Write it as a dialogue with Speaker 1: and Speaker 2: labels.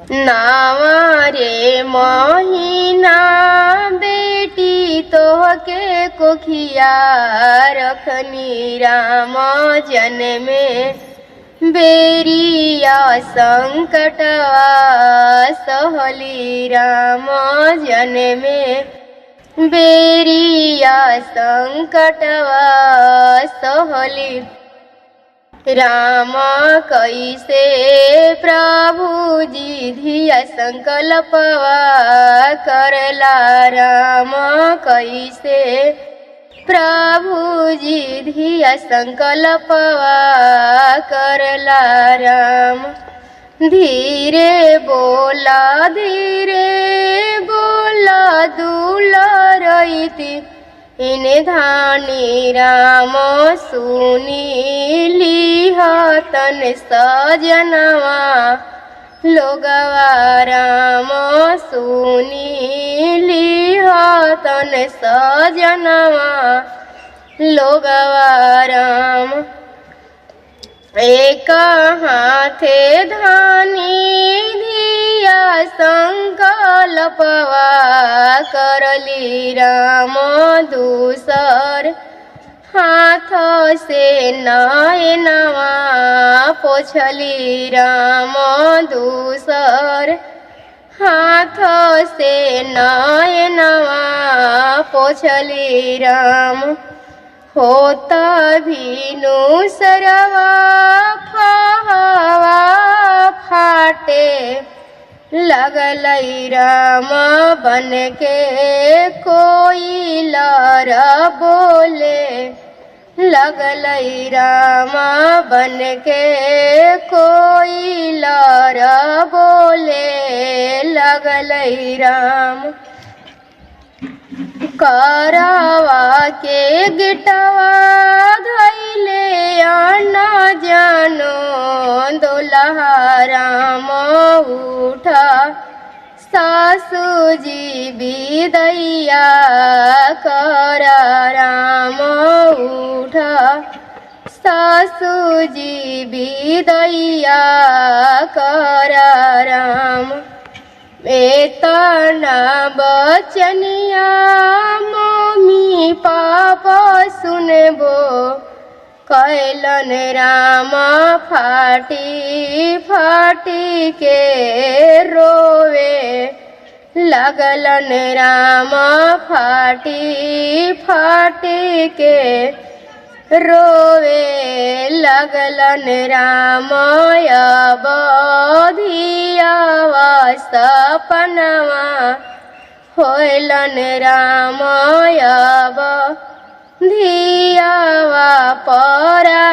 Speaker 1: नावारे महीना बेटी तोहके कोखिया रखनी राम जन्मे बेरिया संकटवा सहली राम जन्मे बेरिया संकटवा सहली राम कैसे प्रभु जी धिया संकल्पवा करला राम कैसे प्रभु जी धिया संकल्पवा करला राम धीरे बोला दुलारैती इने धानी राम सुनी तन सजनवा लोगवा राम सुनी तन सजनवा लोगवा राम एक हाथे धानी धिया संकल्पवा करली राम दूसर हाथ से नयनवा पोछली राम दूसर हाथ से नयनवा पोछली राम होता भीनु सरवा फहवा फाटे लगलई राम बन के कोई लर बोले लगलई राम बन के कोई लर बोले लगलई राम करवा के गिटवा धैले आना जानो दुल्हा राम उठा सासू जी विदैया कर राम उठा सासू जी विदैया कर राम एतना बचनिया मम्मी पापा सुनबो कैलन राम फाटी फाटी के रोवे लगलन राम फाटी फाटी के रोवे लगलन राम धियावा सपनवा होलन राम धियावा परा